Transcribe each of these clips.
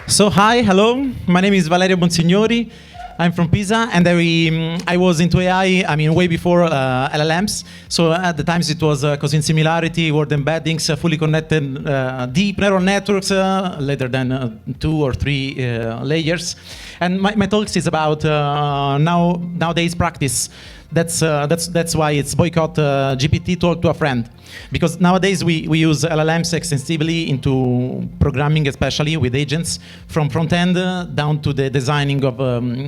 So hi, hello. My name is Valerio Bonsignori. I'm from Pisa, and I was into AI. I mean, way before LLMs. So at the times it was causing similarity, word embeddings, fully connected, deep neural networks, later than 2 or 3 layers. And my talks is about nowadays practice. That's why it's boycott GPT, talk to a friend, because nowadays we use LLMs extensively into programming, especially with agents, from front end down to the designing of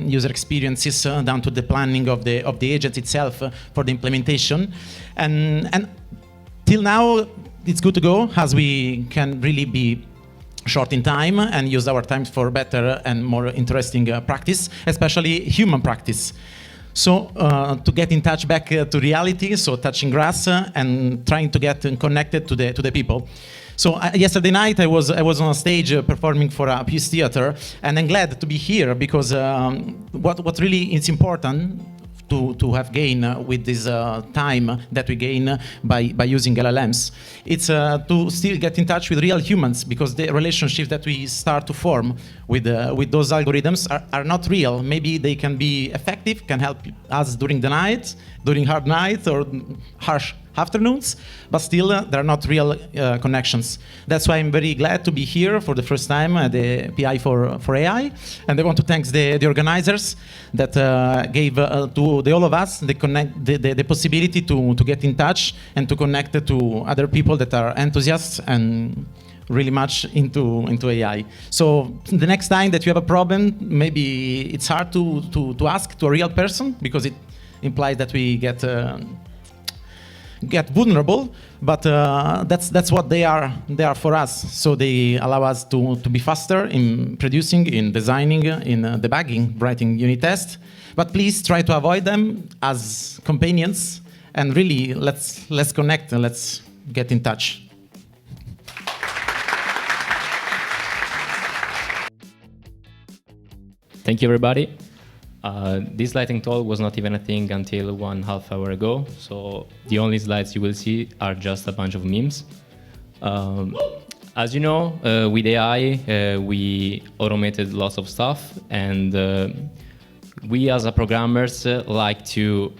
user experiences, down to the planning of the agent itself for the implementation, and till now it's good to go, as we can really be short in time and use our time for better and more interesting practice, especially human practice. So to get in touch back to reality, so touching grass and trying to get connected to the people. So yesterday night I was on a stage performing for a piece theater, and I'm glad to be here because what really is important to have gain with this time that we gain by using LLMs. It's to still get in touch with real humans, because the relationships that we start to form with those algorithms are not real. Maybe they can be effective, can help us during the night, during hard nights or harsh afternoons, but still there are not real connections. That's why I'm very glad to be here for the first time at the PI for AI, and I want to thank the organizers that gave to all of us the possibility to get in touch and to connect to other people that are enthusiasts and really much into AI. So the next time that you have a problem, maybe it's hard to ask to a real person, because it implies that we get vulnerable, but that's what they are for us. So they allow us to be faster in producing, in designing, in debugging, writing unit tests. But please try to avoid them as companions, and really let's connect and let's get in touch. Thank you, everybody. This lightning talk was not even a thing until 1.5 hours ago, so the only slides you will see are just a bunch of memes. As you know, with AI, we automated lots of stuff, and we as a programmers like to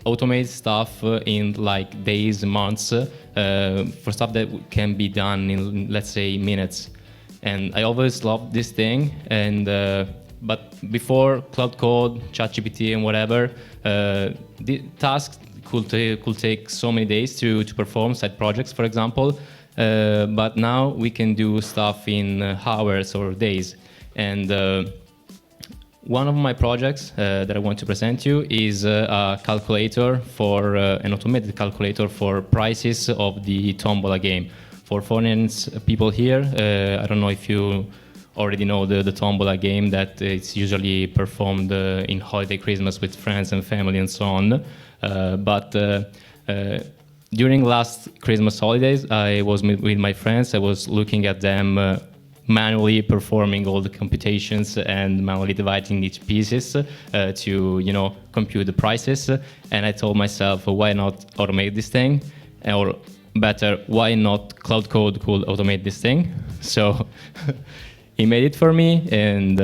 automate stuff in like days, months, for stuff that can be done in, let's say, minutes. And I always loved this thing, and but before Cloud Code, ChatGPT, and whatever, the tasks could take so many days to perform, side projects, for example. But now we can do stuff in hours or days. And one of my projects that I want to present you is a calculator for an automated calculator for prices of the Tombola game. For foreign people here, I don't know if you already know the Tombola game, that it's usually performed in holiday, Christmas with friends and family and so on. But during last Christmas holidays, I was with my friends. I was looking at them manually performing all the computations and manually dividing each pieces to compute the prices. And I told myself, why not automate this thing? Or better, why not Cloud Code could automate this thing? So he made it for me, and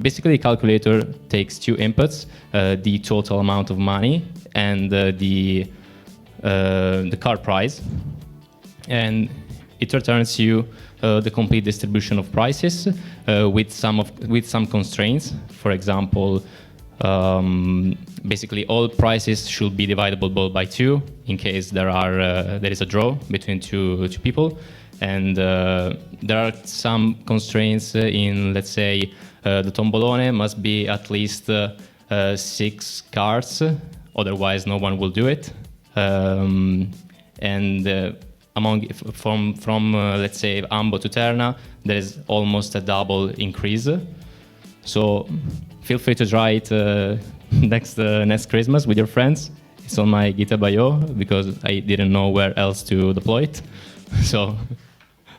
basically the calculator takes two inputs, the total amount of money and the car price, and it returns you the complete distribution of prices with some constraints. For example, basically all prices should be divisible by 2 in case there is a draw between two people. And there are some constraints in, let's say, the tombolone must be at least 6 cards, otherwise no one will do it. And from let's say Ambo to Terna, there is almost a double increase. So feel free to try it next Christmas with your friends. It's on my GitHub bio because I didn't know where else to deploy it. So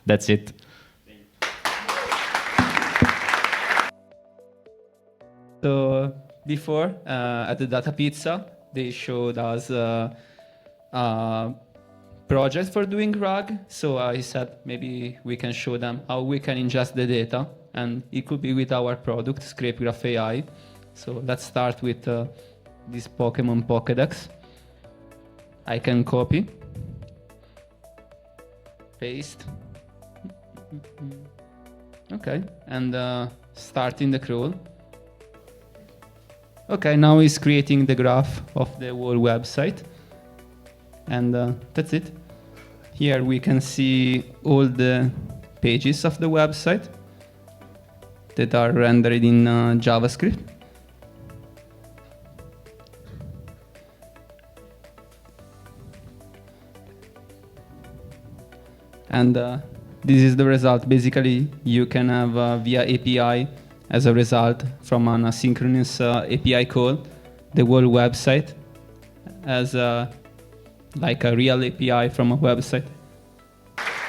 that's it. So before, at the Data Pizza, they showed us project for doing RAG. So I said maybe we can show them how we can ingest the data, and it could be with our product, Scrape Graph AI. So let's start with this Pokemon Pokédex. I can copy, paste. Okay, and starting the crawl. Okay, now it's creating the graph of the whole website. And that's it. Here we can see all the pages of the website that are rendered in JavaScript. And this is the result. Basically, you can have via API as a result from an asynchronous API call, the whole website as like a real API from a website.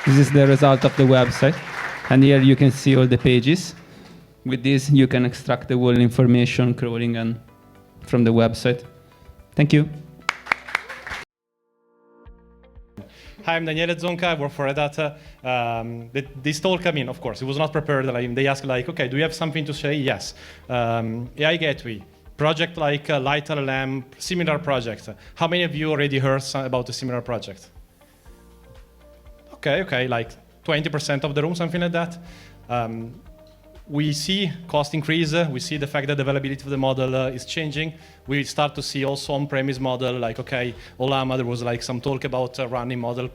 This is the result of the website. And here you can see all the pages. With this, you can extract the whole information crawling and from the website. Thank you. Hi, I'm Daniele Zonca. I work for Red Hat. This talk, I mean, of course, it was not prepared. Like, they asked, like, okay, do you have something to say? Yes. AI Gateway, project like Light LLM, similar projects. How many of you already heard about a similar project? Okay, like 20% of the room, something like that. We see cost increase. We see the fact that the availability of the model is changing. We start to see also on-premise model, like, okay, Olama, there was like some talk about running model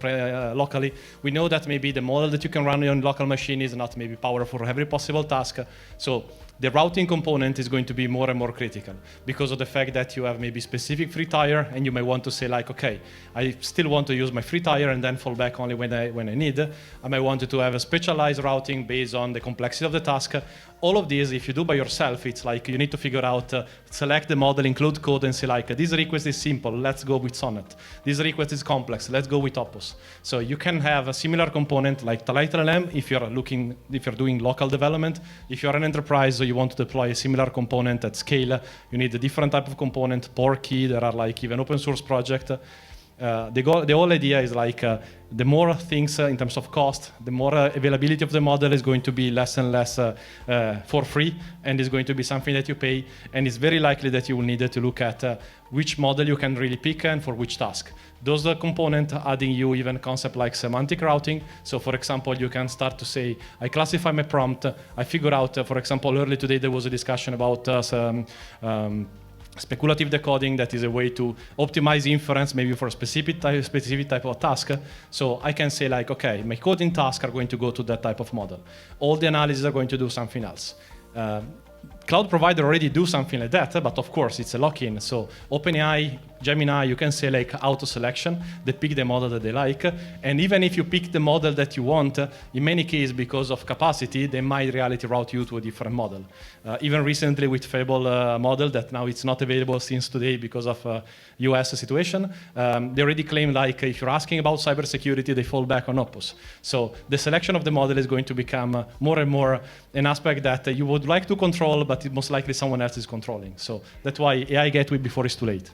locally. We know that maybe the model that you can run on local machine is not maybe powerful for every possible task. So the routing component is going to be more and more critical because of the fact that you have maybe specific free tier, and you may want to say like, okay, I still want to use my free tier and then fall back only when I need. I might want to have a specialized routing based on the complexity of the task. All of these, if you do by yourself, it's like you need to figure out, select the model, include code, and say like, this request is simple, let's go with Sonnet. This request is complex, let's go with Opus. So you can have a similar component like Light LLM if you're doing local development. If you're an enterprise, so you want to deploy a similar component at scale, you need a different type of component, Porky, there are like even open source projects. The whole idea is like the more things in terms of cost, the more availability of the model is going to be less and less for free, and is going to be something that you pay, and it's very likely that you will need to look at which model you can really pick and for which task. Those components adding you even concept like semantic routing. So for example, you can start to say, I classify my prompt, I figure out, for example, earlier today there was a discussion about speculative decoding, that is a way to optimize inference maybe for a specific type of task. So I can say like, okay, my coding tasks are going to go to that type of model. All the analyses are going to do something else. Cloud provider already do something like that, but of course it's a lock-in. So OpenAI, Gemini, you can say like auto selection. They pick the model that they like, and even if you pick the model that you want, in many cases because of capacity, they might reality route you to a different model. Even recently with Fable model that now it's not available since today because of US situation, they already claim like if you're asking about cybersecurity, they fall back on Opus. So the selection of the model is going to become more and more an aspect that you would like to control, but most likely someone else is controlling. So that's why AI Gateway before it's too late.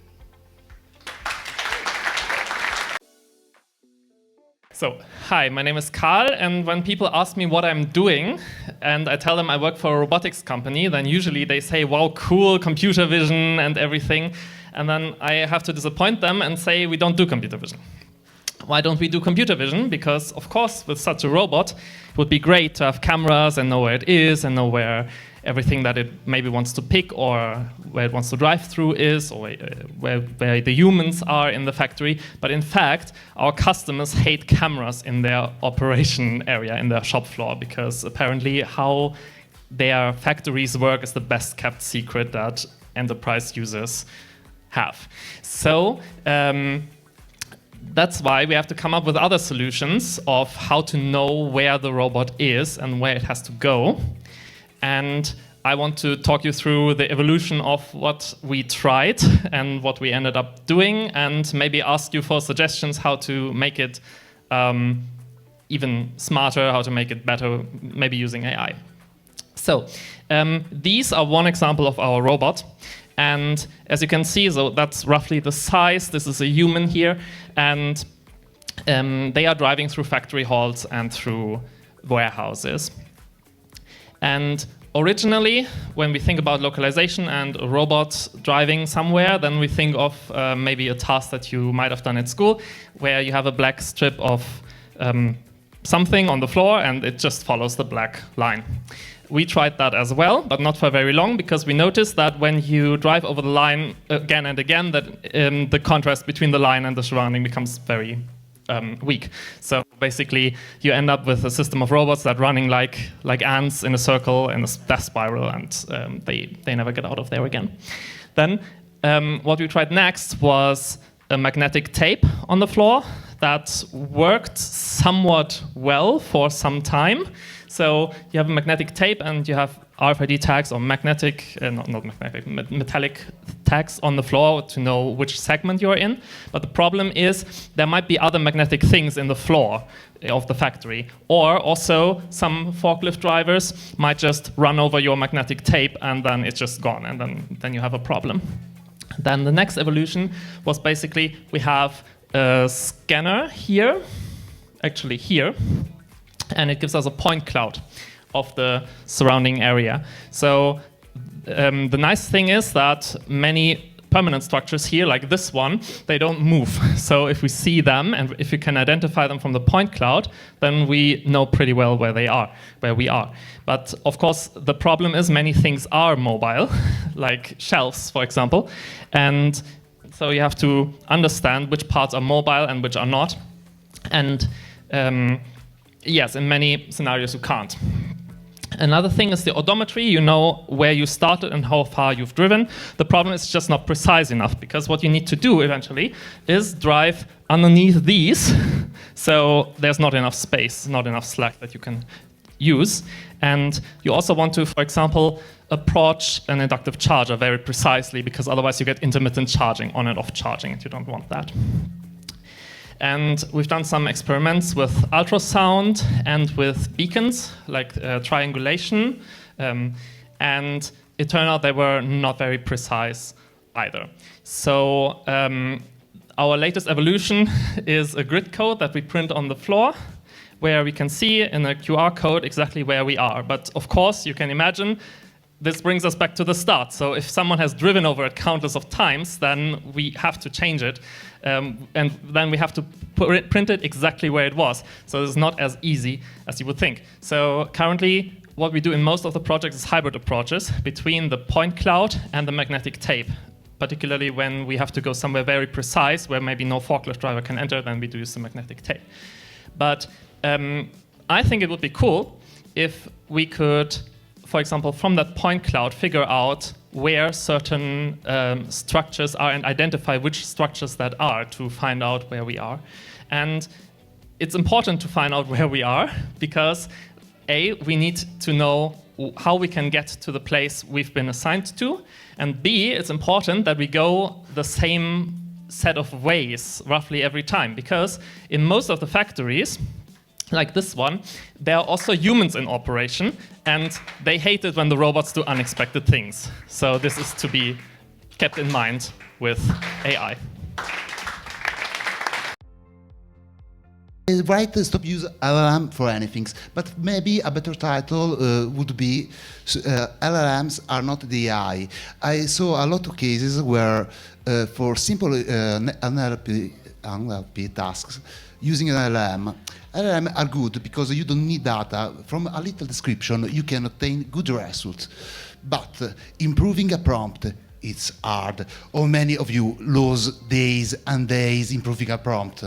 So, hi, my name is Karl, and when people ask me what I'm doing, and I tell them I work for a robotics company, then usually they say, wow, cool, computer vision and everything. And then I have to disappoint them and say, we don't do computer vision. Why don't we do computer vision? Because, of course, with such a robot, it would be great to have cameras and know where it is and know where everything that it maybe wants to pick or where it wants to drive through is, or where the humans are in the factory. But in fact, our customers hate cameras in their operation area, in their shop floor, because apparently how their factories work is the best kept secret that enterprise users have. So that's why we have to come up with other solutions of how to know where the robot is and where it has to go. And I want to talk you through the evolution of what we tried and what we ended up doing, and maybe ask you for suggestions how to make it even smarter, how to make it better, maybe using AI. So these are one example of our robot. And as you can see, so that's roughly the size. This is a human here. And they are driving through factory halls and through warehouses. And originally, when we think about localization and a robot driving somewhere, then we think of maybe a task that you might have done at school, where you have a black strip of something on the floor and it just follows the black line. We tried that as well, but not for very long, because we noticed that when you drive over the line again and again, that the contrast between the line and the surrounding becomes very weak. So basically, you end up with a system of robots that running like ants in a circle in a death spiral, and they never get out of there again. Then what we tried next was a magnetic tape on the floor that worked somewhat well for some time. So you have a magnetic tape and you have RFID tags or magnetic, not magnetic, metallic tags on the floor to know which segment you're in. But the problem is there might be other magnetic things in the floor of the factory. Or also some forklift drivers might just run over your magnetic tape and then it's just gone, and then you have a problem. Then the next evolution was basically we have a scanner here, actually here, and it gives us a point cloud of the surrounding area. So the nice thing is that many permanent structures here, like this one, they don't move. So if we see them and if we can identify them from the point cloud, then we know pretty well where we are. But of course, the problem is many things are mobile, like shelves, for example. And so you have to understand which parts are mobile and which are not. And yes, in many scenarios you can't. Another thing is the odometry. You know where you started and how far you've driven. The problem is just not precise enough, because what you need to do eventually is drive underneath these. So there's not enough space, not enough slack that you can use. And you also want to, for example, approach an inductive charger very precisely, because otherwise you get intermittent charging, on and off charging, and you don't want that. And we've done some experiments with ultrasound and with beacons, like triangulation. And it turned out they were not very precise either. So our latest evolution is a grid code that we print on the floor, where we can see in a QR code exactly where we are. But of course, you can imagine, this brings us back to the start. So if someone has driven over it countless of times, then we have to change it. And then we have to print it exactly where it was. So it's not as easy as you would think. So currently, what we do in most of the projects is hybrid approaches between the point cloud and the magnetic tape. Particularly when we have to go somewhere very precise, where maybe no forklift driver can enter, then we do use the magnetic tape. But I think it would be cool if we could, for example, from that point cloud, figure out where certain structures are and identify which structures that are to find out where we are. And it's important to find out where we are because A, we need to know how we can get to the place we've been assigned to, and B, it's important that we go the same set of ways roughly every time, because in most of the factories, like this one, there are also humans in operation, and they hate it when the robots do unexpected things. So this is to be kept in mind with AI. Right, stop use LLM for anything, but maybe a better title would be LLMs are not the AI. I saw a lot of cases where for simple NLP tasks, using an LLM are good because you don't need data. From a little description, you can obtain good results. But improving a prompt, it's hard. How many of you lose days and days improving a prompt?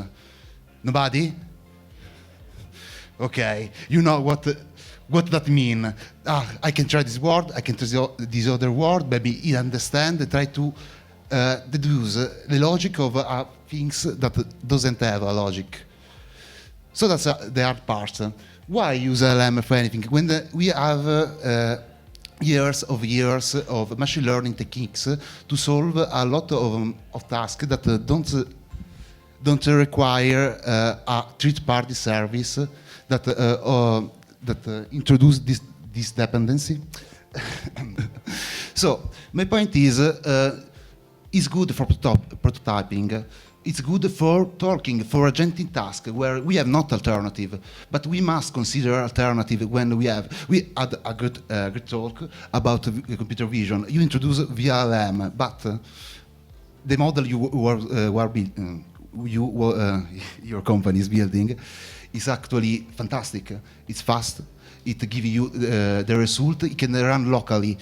Nobody? Okay, you know what that mean. I can try this word, I can try this other word, maybe he understand, try to deduce the logic of things that doesn't have a logic. So that's the hard part. Why use LLM for anything? When we have years of machine learning techniques to solve a lot of tasks that don't require a third-party service that introduce this dependency. So my point is good for prototyping, it's good for talking, for agentic task, where we have not alternative, but we must consider alternative when we had a good talk about computer vision. You introduce VLM, but the model your company is building is actually fantastic. It's fast. It gives you the result. It can run locally,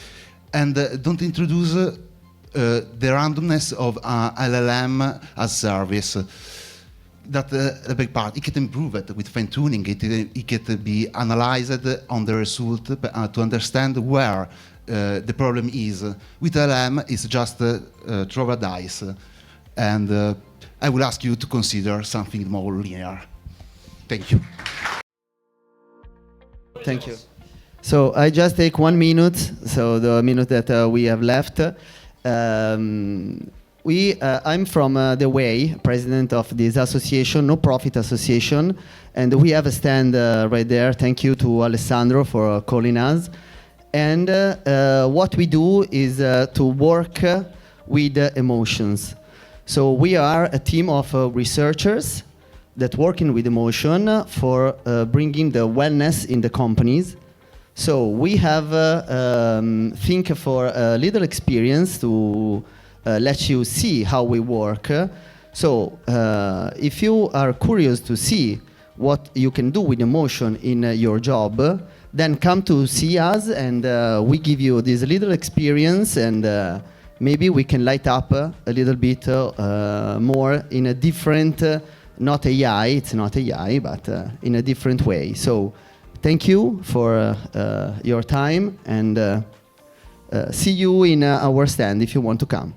and don't introduce the randomness of LLM as service. That's a big part. It can improve it with fine tuning. It can be analyzed on the result to understand where the problem is. With LLM, it's just throw a dice, and I will ask you to consider something more linear. Thank you. Thank you. So I just take 1 minute, so the minute that we have left. I'm from The Way, president of this association, no-profit association, and we have a stand right there. Thank you to Alessandro for calling us. And what we do is to work with emotions. So we are a team of researchers that working with emotion for bringing the wellness in the companies. So we have think for a little experience to let you see how we work. So if you are curious to see what you can do with emotion in your job, then come to see us, and we give you this little experience, and maybe we can light up a little bit more in a different, not AI, it's not AI, but in a different way. So thank you for your time, and see you in our stand if you want to come.